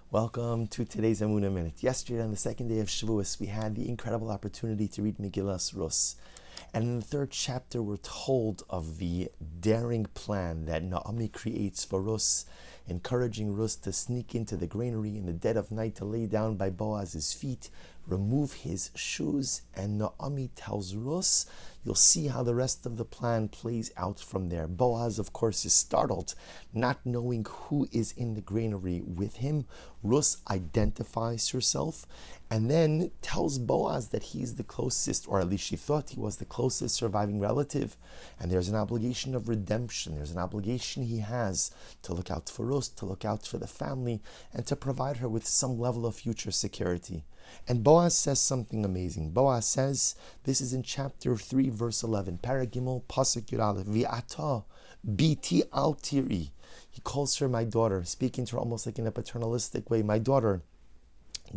Welcome to today's Emunah Minute. Yesterday, on the second day of Shavuos, we had the incredible opportunity to read Megillas Rus. And in the third chapter, we're told of the daring plan that Naomi creates for Rus, encouraging Rus to sneak into the granary in the dead of night to lay down by Boaz's feet, remove his shoes, and Naomi tells Rus, you'll see how the rest of the plan plays out from there. Boaz, of course, is startled, not knowing who is in the granary with him. Rus identifies herself and then tells Boaz that he's the closest, or at least she thought he was the closest surviving relative, and there's an obligation of redemption. There's an obligation he has to look out for Rus, to look out for the family, and to provide her with some level of future security. And Boaz says something amazing. Boaz says, this is in chapter 3, verse 11, Paragimel, Pasuk Yud Aleph, V'ata biti al tiri. He calls her my daughter, speaking to her almost like in a paternalistic way. My daughter,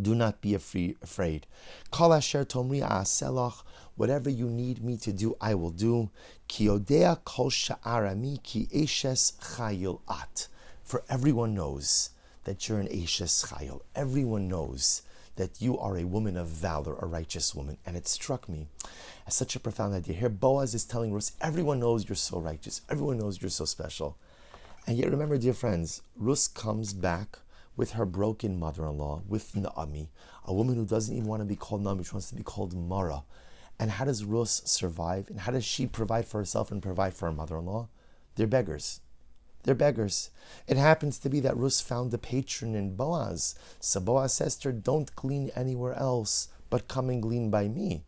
do not be afraid. Kol asher tomri a'aselach, whatever you need me to do, I will do. Ki odea kol sha'arami ki eshes chayil at. For everyone knows that you're an eshes chayil. Everyone knows that you are a woman of valor, a righteous woman. And it struck me as such a profound idea. Here Boaz is telling Rus, everyone knows you're so righteous. Everyone knows you're so special. And yet remember, dear friends, Rus comes back with her broken mother-in-law, with Naomi, a woman who doesn't even want to be called Naomi, she wants to be called Mara. And how does Rus survive? And how does she provide for herself and provide for her mother-in-law? They're beggars. They're beggars. It happens to be that Rus found a patron in Boaz. So Boaz says to her, don't glean anywhere else, but come and glean by me.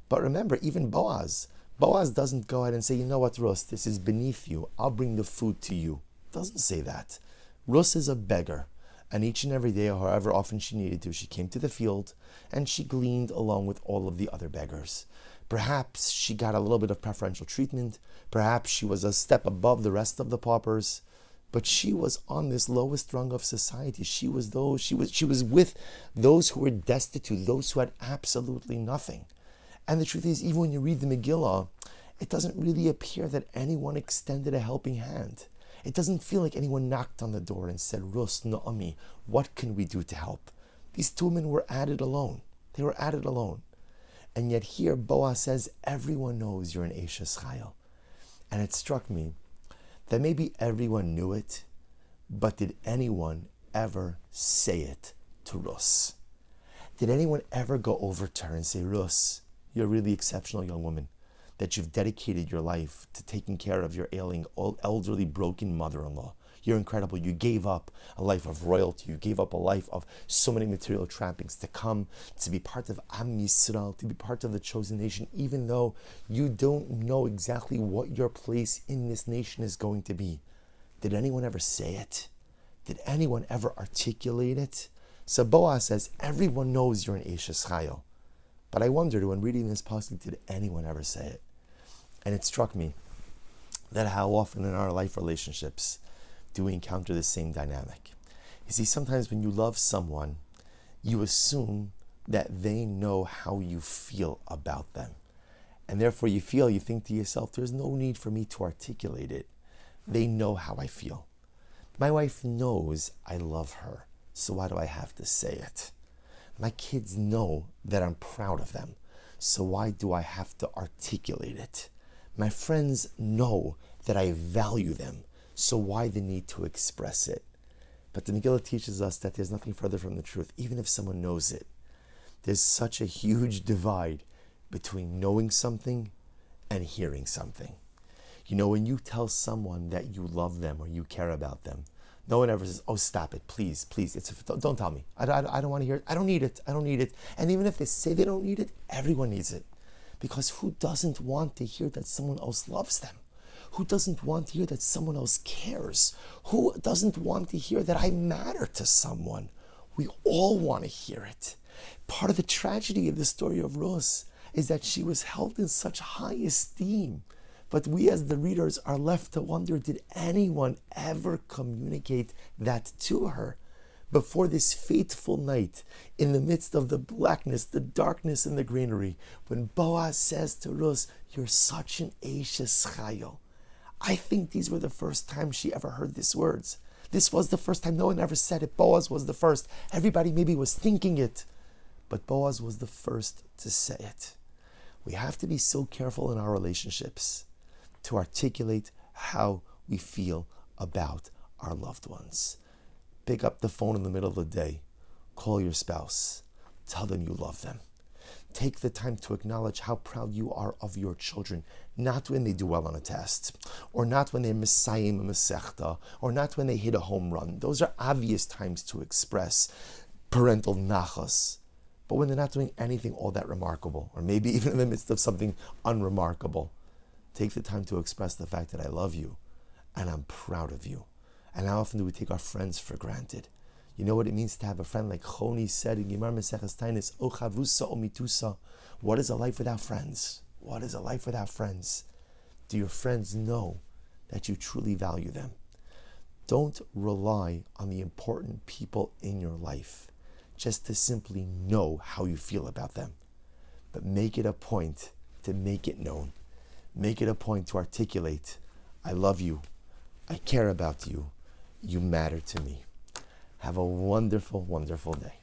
But remember, even Boaz doesn't go ahead and say, you know what, Rus, this is beneath you. I'll bring the food to you. Doesn't say that. Rus is a beggar. And each and every day, or however often she needed to, she came to the field and she gleaned along with all of the other beggars. Perhaps she got a little bit of preferential treatment. Perhaps she was a step above the rest of the paupers. But she was on this lowest rung of society. She was with those who were destitute, those who had absolutely nothing. And the truth is, even when you read the Megillah, it doesn't really appear that anyone extended a helping hand. It doesn't feel like anyone knocked on the door and said, Rus, Naomi, what can we do to help? These two women were at it alone. They were at it alone. And yet here Boaz says, everyone knows you're an Eshes Chayil. And it struck me that maybe everyone knew it, but did anyone ever say it to Rus? Did anyone ever go over to her and say, Rus, you're a really exceptional young woman, that you've dedicated your life to taking care of your ailing, elderly, broken mother-in-law. You're incredible. You gave up a life of royalty. You gave up a life of so many material trappings to come, to be part of Am Yisrael, to be part of the chosen nation, even though you don't know exactly what your place in this nation is going to be. Did anyone ever say it? Did anyone ever articulate it? So Boaz says, everyone knows you're an Eshes Chayil. But I wondered, when reading this passage, did anyone ever say it? And it struck me that how often in our life relationships do we encounter the same dynamic. You see, sometimes when you love someone, you assume that they know how you feel about them. And therefore you think to yourself, there's no need for me to articulate it. They know how I feel. My wife knows I love her, so why do I have to say it? My kids know that I'm proud of them, so why do I have to articulate it? My friends know that I value them, so why the need to express it? But the Megillah teaches us that there's nothing further from the truth. Even if someone knows it, there's such a huge divide between knowing something and hearing something. You know, when you tell someone that you love them or you care about them, no one ever says, oh, stop it, please, don't tell me. I don't want to hear it. I don't need it. And even if they say they don't need it, everyone needs it. Because who doesn't want to hear that someone else loves them? Who doesn't want to hear that someone else cares? Who doesn't want to hear that I matter to someone? We all want to hear it. Part of the tragedy of the story of Rus is that she was held in such high esteem. But we as the readers are left to wonder, did anyone ever communicate that to her? Before this fateful night, in the midst of the blackness, the darkness in the granary, when Boaz says to Rus, you're such an Eshes Chayil. I think these were the first time she ever heard these words. This was the first time. No one ever said it. Boaz was the first. Everybody maybe was thinking it, but Boaz was the first to say it. We have to be so careful in our relationships to articulate how we feel about our loved ones. Pick up the phone in the middle of the day. Call your spouse. Tell them you love them. Take the time to acknowledge how proud you are of your children, not when they do well on a test, or not when they're Messiahim a Masechta, or not when they hit a home run. Those are obvious times to express parental nachas. But when they're not doing anything all that remarkable, or maybe even in the midst of something unremarkable, take the time to express the fact that I love you and I'm proud of you. And how often do we take our friends for granted? You know what it means to have a friend, like Choni said in Gemara Maseches Tainis, O chavusa o mitusa. What is a life without friends? What is a life without friends? Do your friends know that you truly value them? Don't rely on the important people in your life just to simply know how you feel about them. But make it a point to make it known. Make it a point to articulate, I love you, I care about you, you matter to me. Have a wonderful, wonderful day.